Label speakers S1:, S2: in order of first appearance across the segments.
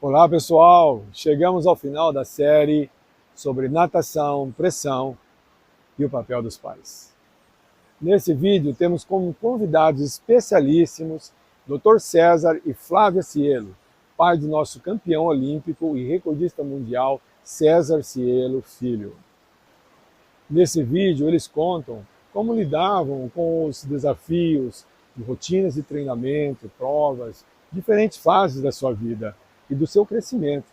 S1: Olá pessoal, chegamos ao final da série sobre natação, pressão e o papel dos pais. Nesse vídeo temos como convidados especialíssimos Dr. César e Flávia Cielo, pai do nosso campeão olímpico e recordista mundial César Cielo Filho. Nesse vídeo eles contam como lidavam com os desafios de rotinas de treinamento, provas, diferentes fases da sua vida e do seu crescimento,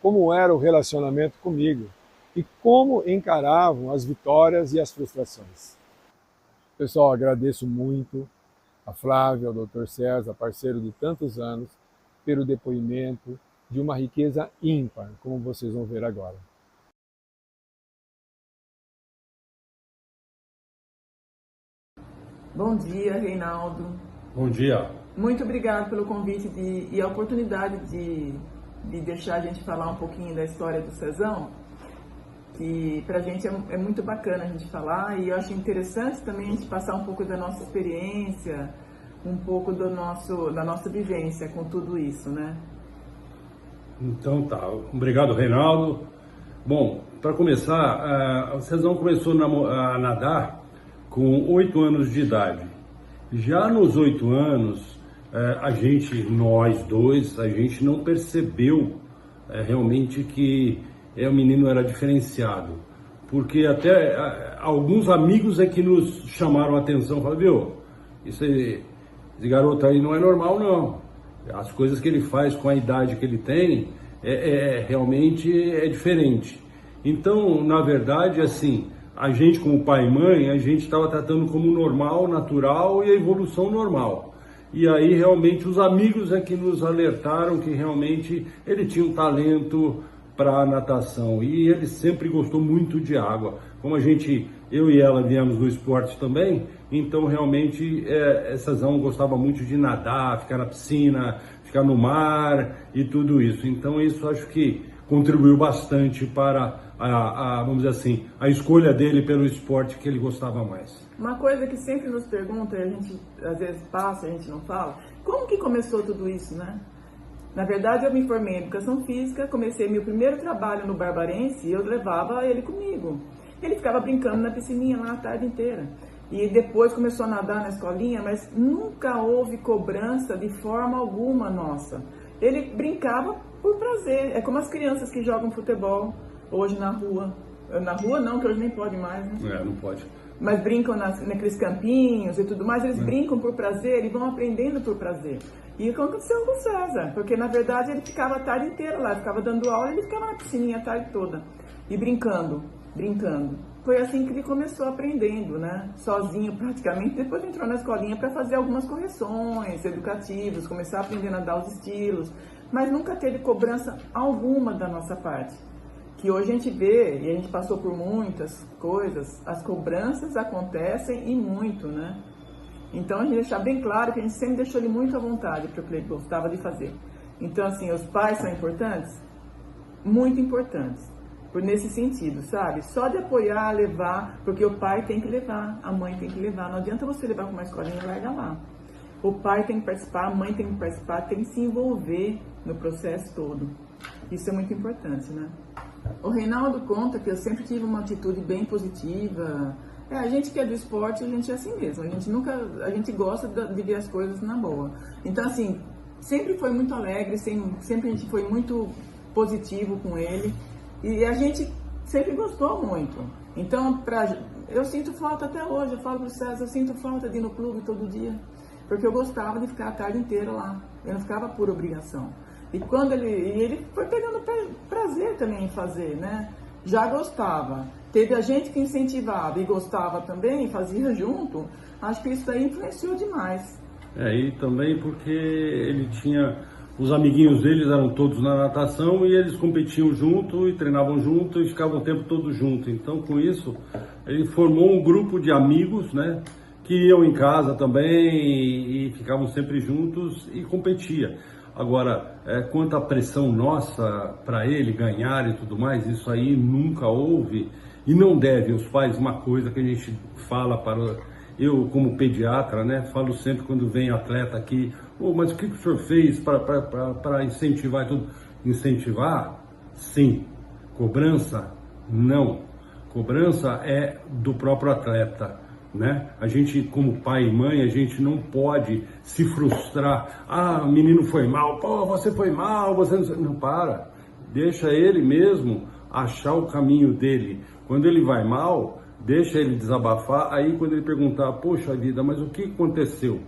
S1: como era o relacionamento comigo e como encaravam as vitórias e as frustrações. Pessoal, agradeço muito a Flávia, ao Dr. César, parceiro de tantos anos, pelo depoimento de uma riqueza ímpar, como vocês vão ver agora.
S2: Bom dia, Reinaldo.
S3: Bom dia.
S2: Muito obrigado pelo convite e a oportunidade de deixar a gente falar um pouquinho da história do Cezão, que pra gente é muito bacana a gente falar, e eu acho interessante também a gente passar um pouco da nossa experiência, um pouco da nossa vivência com tudo isso, né?
S3: Então tá, obrigado, Reinaldo. Bom, para começar, o Cezão começou a nadar com 8 anos de idade. Já nos 8 anos, nós dois, a gente não percebeu realmente que o menino era diferenciado. Porque até alguns amigos é que nos chamaram a atenção, falaram, viu, esse garoto aí não é normal não. As coisas que ele faz com a idade que ele tem, realmente é diferente. Então, na verdade, assim, a gente como pai e mãe, a gente estava tratando como normal, natural e a evolução normal. E aí realmente os amigos é que nos alertaram que realmente ele tinha um talento para natação e ele sempre gostou muito de água. Como eu e ela viemos do esporte também, então realmente Cezão gostava muito de nadar, ficar na piscina, ficar no mar e tudo isso. Então isso acho que contribuiu bastante para vamos dizer assim, a escolha dele pelo esporte que ele gostava mais.
S2: Uma coisa que sempre nos pergunta, e a gente às vezes passa, a gente não fala, como que começou tudo isso, né? Na verdade, eu me formei em Educação Física, comecei meu primeiro trabalho no Barbarense e eu levava ele comigo. Ele ficava brincando na piscininha lá a tarde inteira. E depois começou a nadar na escolinha, mas nunca houve cobrança de forma alguma nossa. Ele brincava por prazer, é como as crianças que jogam futebol hoje na rua. Na rua não, que hoje nem pode mais, né?
S3: Não pode.
S2: Mas brincam naqueles campinhos e tudo mais, eles brincam por prazer e vão aprendendo por prazer. E aconteceu com o César, porque na verdade ele ficava a tarde inteira lá, ficava dando aula, ele ficava na piscininha a tarde toda. E brincando. Foi assim que ele começou aprendendo, né? Sozinho praticamente, depois entrou na escolinha para fazer algumas correções educativas, começar a aprender a dar os estilos, mas nunca teve cobrança alguma da nossa parte. Que hoje a gente vê, e a gente passou por muitas coisas, as cobranças acontecem e muito, né? Então a gente deixar bem claro que a gente sempre deixou ele muito à vontade para o que ele gostava de fazer. Então assim, os pais são importantes? Muito importantes, por nesse sentido, sabe? Só de apoiar, levar, porque o pai tem que levar, a mãe tem que levar, não adianta você levar para uma escolinha e largar lá. O pai tem que participar, a mãe tem que participar, tem que se envolver no processo todo. Isso é muito importante, né? O Reinaldo conta que eu sempre tive uma atitude bem positiva. A gente que é do esporte, a gente é assim mesmo. A gente gosta de ver as coisas na boa. Então, assim, sempre foi muito alegre, sempre a gente foi muito positivo com ele. E a gente sempre gostou muito. Então, eu sinto falta até hoje. Eu falo pro César, eu sinto falta de ir no clube todo dia. Porque eu gostava de ficar a tarde inteira lá. Eu não ficava por obrigação. E quando ele foi pegando prazer também em fazer, né? Já gostava. Teve a gente que incentivava e gostava também, fazia junto. Acho que isso daí influenciou demais.
S3: E também porque ele tinha... Os amiguinhos deles eram todos na natação e eles competiam junto e treinavam junto e ficavam o tempo todo junto. Então, com isso, ele formou um grupo de amigos, né? Que iam em casa também e ficavam sempre juntos e competia. Agora, quanto à pressão nossa para ele ganhar e tudo mais, isso aí nunca houve e não deve. Os pais, uma coisa que a gente fala para... Eu, como pediatra, né, falo sempre quando vem atleta aqui, mas o que o senhor fez para incentivar e tudo? Incentivar? Sim. Cobrança? Não. Cobrança é do próprio atleta, né? A gente, como pai e mãe, a gente não pode se frustrar. Ah, o menino foi mal. Pô, você foi mal, você não... Não, para. Deixa ele mesmo achar o caminho dele. Quando ele vai mal, deixa ele desabafar. Aí quando ele perguntar, poxa vida, mas o que aconteceu?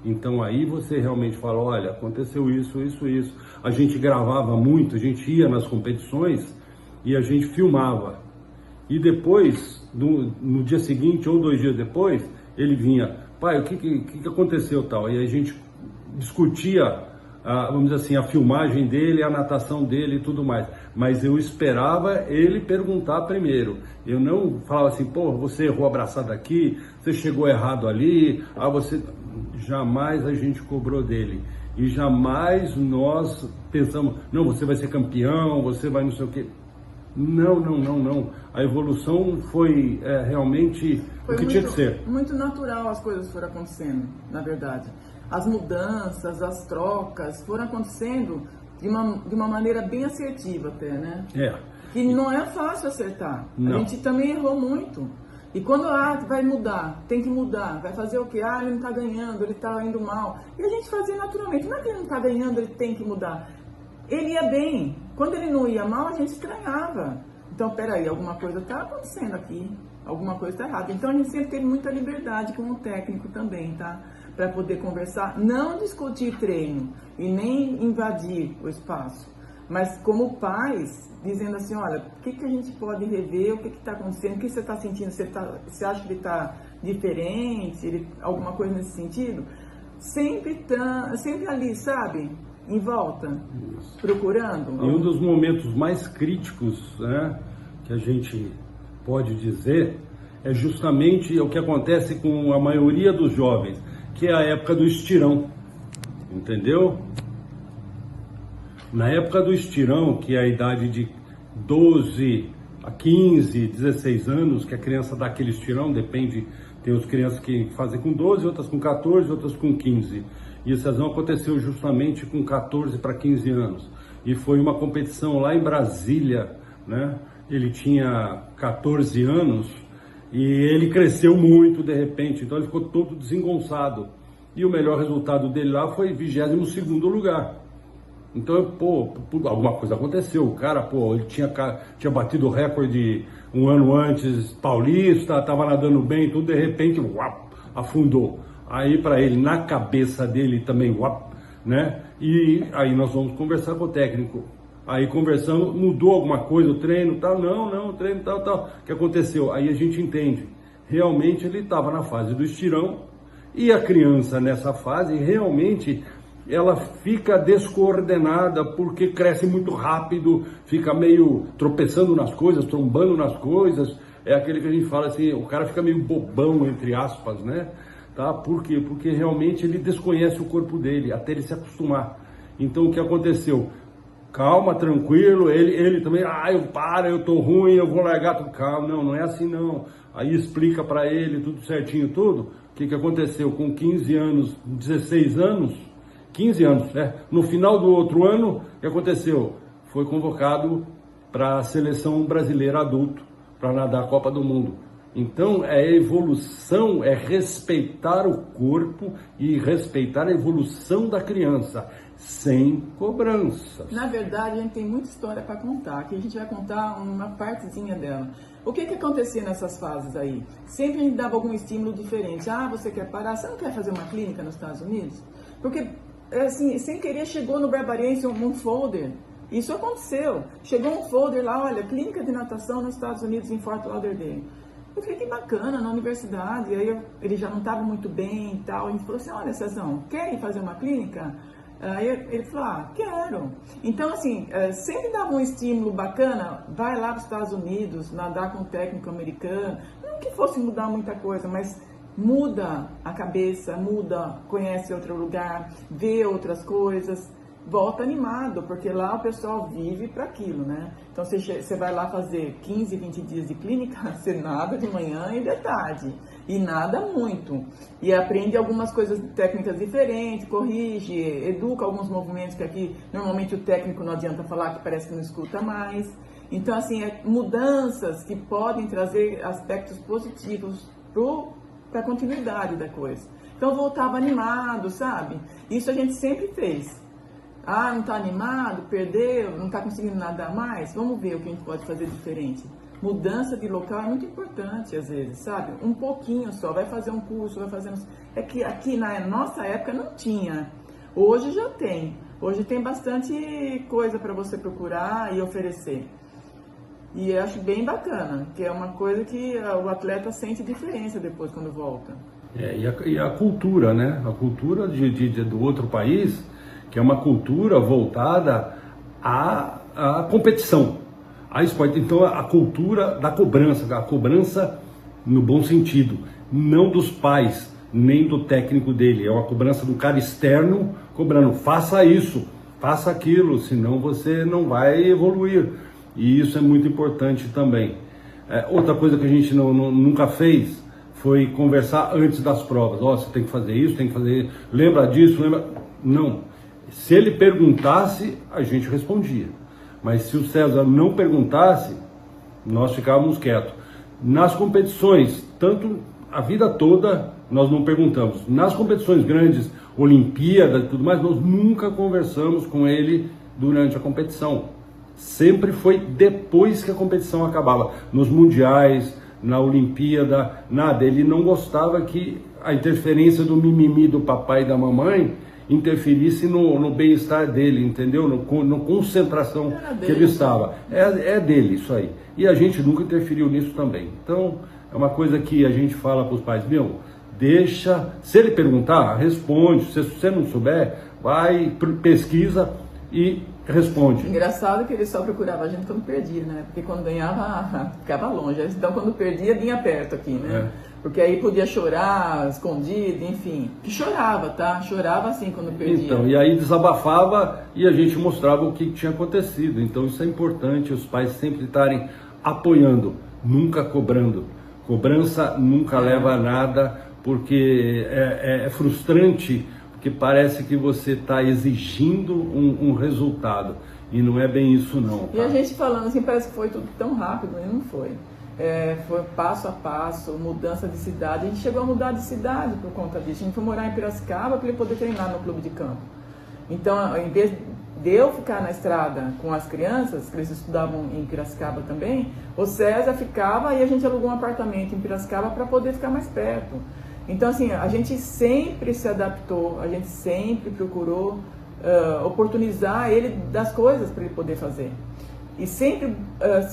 S3: Então aí você realmente fala, olha, aconteceu isso, isso, isso. A gente gravava muito, a gente ia nas competições e a gente filmava. E depois, no dia seguinte ou 2 dias depois, ele vinha, pai, o que aconteceu tal? E a gente discutia, vamos dizer assim, a filmagem dele, a natação dele e tudo mais. Mas eu esperava ele perguntar primeiro. Eu não falava assim, pô, você errou a braçada aqui, você chegou errado ali, você... Jamais a gente cobrou dele. E jamais nós pensamos, não, você vai ser campeão, você vai não sei o quê. Não. A evolução foi realmente o que tinha que ser.
S2: Muito natural as coisas foram acontecendo, na verdade. As mudanças, as trocas foram acontecendo de uma maneira bem assertiva até, né? Que não é fácil acertar.
S3: Não.
S2: A gente também errou muito. E quando vai mudar, tem que mudar, vai fazer o quê? Ele não tá ganhando, ele tá indo mal. E a gente fazia naturalmente. Não é que ele não tá ganhando, ele tem que mudar. Ele ia bem. Quando ele não ia mal, a gente estranhava. Então, peraí, alguma coisa tá acontecendo aqui. Alguma coisa tá errada. Então, a gente sempre teve muita liberdade com o técnico também, tá? Para poder conversar. Não discutir treino e nem invadir o espaço. Mas como pais, dizendo assim, olha, o que a gente pode rever, o que está acontecendo, o que você está sentindo, você acha que ele está diferente, alguma coisa nesse sentido? Sempre ali, sabe, em volta, procurando.
S3: E um dos momentos mais críticos, né, que a gente pode dizer, é justamente o que acontece com a maioria dos jovens, que é a época do estirão, entendeu? Na época do estirão, que é a idade de 12 a 15, 16 anos, que a criança dá aquele estirão, depende, tem as crianças que fazem com 12, outras com 14, outras com 15. E esse exame aconteceu justamente com 14 para 15 anos. E foi uma competição lá em Brasília, né? Ele tinha 14 anos e ele cresceu muito de repente, então ele ficou todo desengonçado. E o melhor resultado dele lá foi 22º lugar. Então, alguma coisa aconteceu. O cara, ele tinha batido o recorde um ano antes, paulista, estava nadando bem, tudo, de repente, afundou. Aí, para ele, na cabeça dele também, né? E aí nós vamos conversar com o técnico. Aí conversamos, mudou alguma coisa, o treino, tal? Não, o treino, tal. O que aconteceu? Aí a gente entende. Realmente ele estava na fase do estirão e a criança nessa fase, realmente... ela fica descoordenada porque cresce muito rápido, fica meio tropeçando nas coisas, trombando nas coisas. É aquele que a gente fala assim, o cara fica meio bobão, entre aspas, né? Tá? Por quê? Porque realmente ele desconhece o corpo dele, até ele se acostumar. Então o que aconteceu? Calma, tranquilo, ele também, eu tô ruim, eu vou largar tudo. Calma, não é assim não. Aí explica para ele tudo certinho, tudo. O que aconteceu? Com 15 anos, 16 anos, 15 anos, né? No final do outro ano, o que aconteceu? Foi convocado para a seleção brasileira adulto, para nadar a Copa do Mundo. Então, evolução é respeitar o corpo e respeitar a evolução da criança, sem cobranças.
S2: Na verdade, a gente tem muita história para contar, que a gente vai contar uma partezinha dela. O que acontecia nessas fases aí? Sempre a gente dava algum estímulo diferente. Você quer parar? Você não quer fazer uma clínica nos Estados Unidos? Porque... assim, sem querer chegou no Barbariense um folder, isso aconteceu, chegou um folder lá, olha, clínica de natação nos Estados Unidos em Fort Lauderdale. Eu falei, que bacana, na universidade, aí ele já não estava muito bem e tal, a gente falou assim, olha Cezão, querem fazer uma clínica? Aí ele falou, quero. Então assim, sempre dava um estímulo bacana, vai lá para os Estados Unidos, nadar com um técnico americano, não que fosse mudar muita coisa, mas... muda a cabeça, conhece outro lugar, vê outras coisas, volta animado, porque lá o pessoal vive para aquilo, né? Então você vai lá fazer 15, 20 dias de clínica, você nada de manhã e de tarde, e nada muito. E aprende algumas coisas, técnicas diferentes, corrige, educa alguns movimentos que aqui normalmente o técnico não adianta falar, que parece que não escuta mais. Então, assim, mudanças que podem trazer aspectos positivos para a continuidade da coisa. Então, eu voltava animado, sabe? Isso a gente sempre fez. Ah, não está animado, perdeu, não está conseguindo nadar mais? Vamos ver o que a gente pode fazer diferente. Mudança de local é muito importante, às vezes, sabe? Um pouquinho só, vai fazer um curso, vai fazer... É que aqui na nossa época não tinha. Hoje já tem. Hoje tem bastante coisa para você procurar e oferecer. E eu acho bem bacana, que é uma coisa que o atleta sente diferença depois quando volta.
S3: E a cultura, né? A cultura do outro país, que é uma cultura voltada à competição, a esporte. Então, a cultura da cobrança, a cobrança no bom sentido, não dos pais, nem do técnico dele, é uma cobrança do cara externo cobrando, faça isso, faça aquilo, senão você não vai evoluir. E isso é muito importante também. Outra coisa que a gente nunca fez foi conversar antes das provas. Ó, você tem que fazer isso, tem que fazer... Lembra disso? Lembra... Não. Se ele perguntasse, a gente respondia. Mas se o César não perguntasse, nós ficávamos quietos. Nas competições, tanto a vida toda, nós não perguntamos. Nas competições grandes, Olimpíadas e tudo mais, nós nunca conversamos com ele durante a competição. Sempre foi depois que a competição acabava. Nos mundiais, na Olimpíada, nada. Ele não gostava que a interferência do mimimi do papai e da mamãe interferisse no bem-estar dele, entendeu? Na concentração que ele estava. É dele isso aí. E a gente nunca interferiu nisso também. Então, é uma coisa que a gente fala para os pais, deixa, se ele perguntar, responde. Se você não souber, vai, pesquisa e responde.
S2: Engraçado que ele só procurava a gente quando perdia, né? Porque quando ganhava, ficava longe. Então, quando perdia, vinha perto aqui, né? Porque aí podia chorar, escondido, enfim. Que chorava, tá? Chorava assim quando perdia.
S3: Então, e aí desabafava e a gente mostrava o que tinha acontecido. Então, isso é importante, os pais sempre estarem apoiando, nunca cobrando. Cobrança nunca leva a nada, porque é frustrante, porque parece que você está exigindo um resultado, e não é bem isso não. Tá?
S2: E a gente falando assim, parece que foi tudo tão rápido, e não foi. Foi passo a passo, mudança de cidade. A gente chegou a mudar de cidade por conta disso. A gente foi morar em Piracicaba para ele poder treinar no clube de campo. Então, em vez de eu ficar na estrada com as crianças, que eles estudavam em Piracicaba também, o César ficava e a gente alugou um apartamento em Piracicaba para poder ficar mais perto. Então, assim, a gente sempre se adaptou, a gente sempre procurou oportunizar ele das coisas para ele poder fazer. E sempre,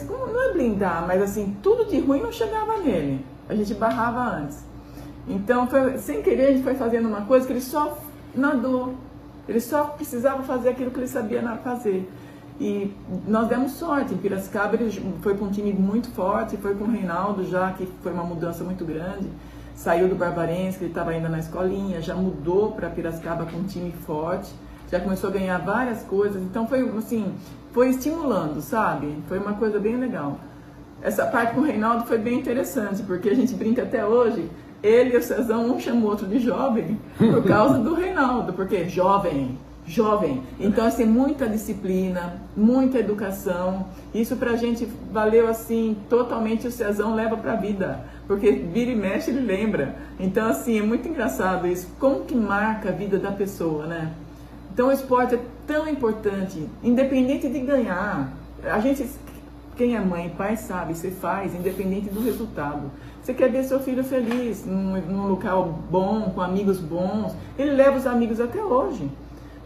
S2: não é blindar, mas assim, tudo de ruim não chegava nele. A gente barrava antes. Então, sem querer, a gente foi fazendo uma coisa que ele só nadou. Ele só precisava fazer aquilo que ele sabia fazer. E nós demos sorte. Em Piracicaba, ele foi para um time muito forte, foi com o Reinaldo já, que foi uma mudança muito grande. Saiu do Barbarense, que ele estava ainda na escolinha, já mudou para Piracicaba com um time forte. Já começou a ganhar várias coisas. Então, foi assim, foi estimulando, sabe? Foi uma coisa bem legal. Essa parte com o Reinaldo foi bem interessante, porque a gente brinca até hoje. Ele e o Cezão, um chama o outro de jovem, por causa do Reinaldo, porque jovem. Então, assim, muita disciplina, muita educação. Isso pra gente valeu, assim, totalmente. O Cezão leva pra vida, porque vira e mexe, ele lembra. Então, assim, é muito engraçado isso. Como que marca a vida da pessoa, né? Então, o esporte é tão importante, independente de ganhar. A gente, quem é mãe, pai sabe, você faz, independente do resultado. Você quer ver seu filho feliz, num local bom, com amigos bons. Ele leva os amigos até hoje.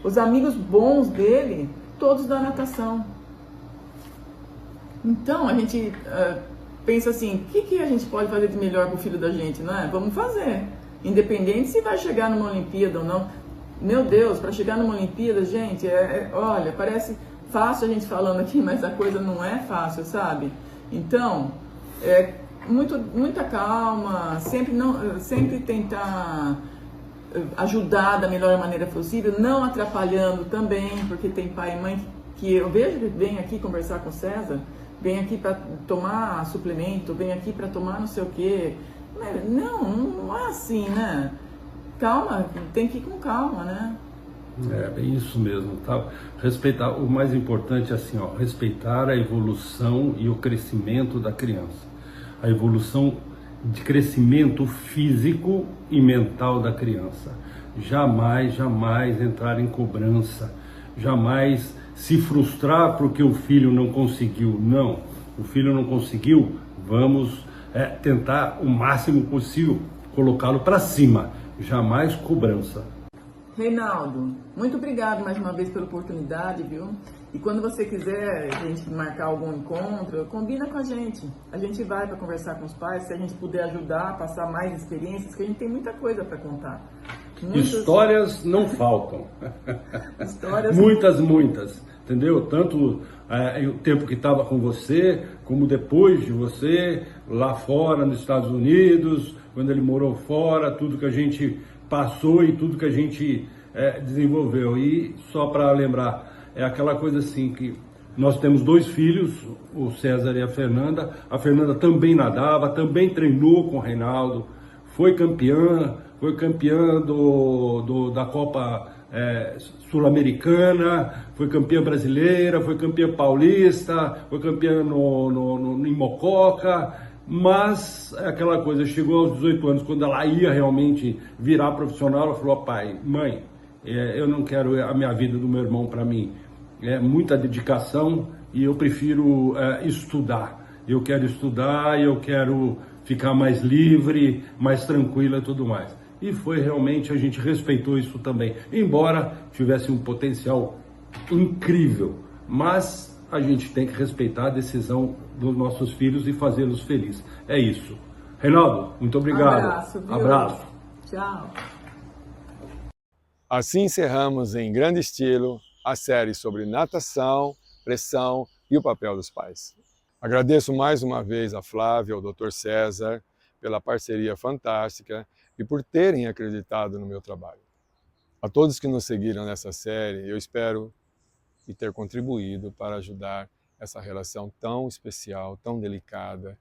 S2: Os amigos bons dele, todos da natação. Então, a gente pensa assim, o que a gente pode fazer de melhor para o filho da gente, não é? Vamos fazer. Independente se vai chegar numa Olimpíada ou não. Meu Deus, para chegar numa Olimpíada, gente, olha, parece fácil a gente falando aqui, mas a coisa não é fácil, sabe? Então, muita calma, sempre tentar ajudar da melhor maneira possível, não atrapalhando também, porque tem pai e mãe que eu vejo que vem aqui conversar com o César, vem aqui para tomar suplemento, vem aqui para tomar não sei o quê. Não é assim, né? Calma, tem que ir com calma, né?
S3: É bem isso mesmo, tá? Respeitar, o mais importante é assim, ó, respeitar a evolução e o crescimento da criança. A evolução de crescimento físico e mental da criança. Jamais entrar em cobrança, jamais se frustrar porque o filho não conseguiu. Não, o filho não conseguiu, vamos tentar o máximo possível colocá-lo para cima, jamais cobrança.
S2: Reinaldo, muito obrigado mais uma vez pela oportunidade, viu? E quando você quiser a gente marcar algum encontro, combina com a gente. A gente vai para conversar com os pais, se a gente puder ajudar, passar mais experiências, que a gente tem muita coisa para contar.
S3: Histórias não faltam.
S2: Histórias...
S3: Muitas, entendeu? Tanto o tempo que estava com você, como depois de você, lá fora nos Estados Unidos, quando ele morou fora, tudo que a gente passou e tudo que a gente desenvolveu. E só para lembrar, é aquela coisa assim que nós temos 2 filhos, o César e a Fernanda. A Fernanda também nadava, também treinou com o Reinaldo, foi campeã da Copa Sul-Americana, foi campeã brasileira, foi campeã paulista, foi campeã em Mococa. Mas aquela coisa, chegou aos 18 anos, quando ela ia realmente virar profissional, ela falou: pai, mãe, eu não quero a minha vida do meu irmão para mim. É muita dedicação e eu prefiro estudar. Eu quero estudar, eu quero ficar mais livre, mais tranquila e tudo mais. E foi realmente, a gente respeitou isso também. Embora tivesse um potencial incrível, mas a gente tem que respeitar a decisão dos nossos filhos e fazê-los felizes. É isso. Reinaldo, muito obrigado.
S2: Abraço, viu?
S3: Abraço.
S2: Tchau.
S1: Assim encerramos em grande estilo a série sobre natação, pressão e o papel dos pais. Agradeço mais uma vez a Flávia, ao Dr. César, pela parceria fantástica e por terem acreditado no meu trabalho. A todos que nos seguiram nessa série, eu espero e ter contribuído para ajudar essa relação tão especial, tão delicada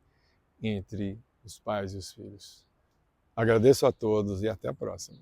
S1: entre os pais e os filhos. Agradeço a todos e até a próxima.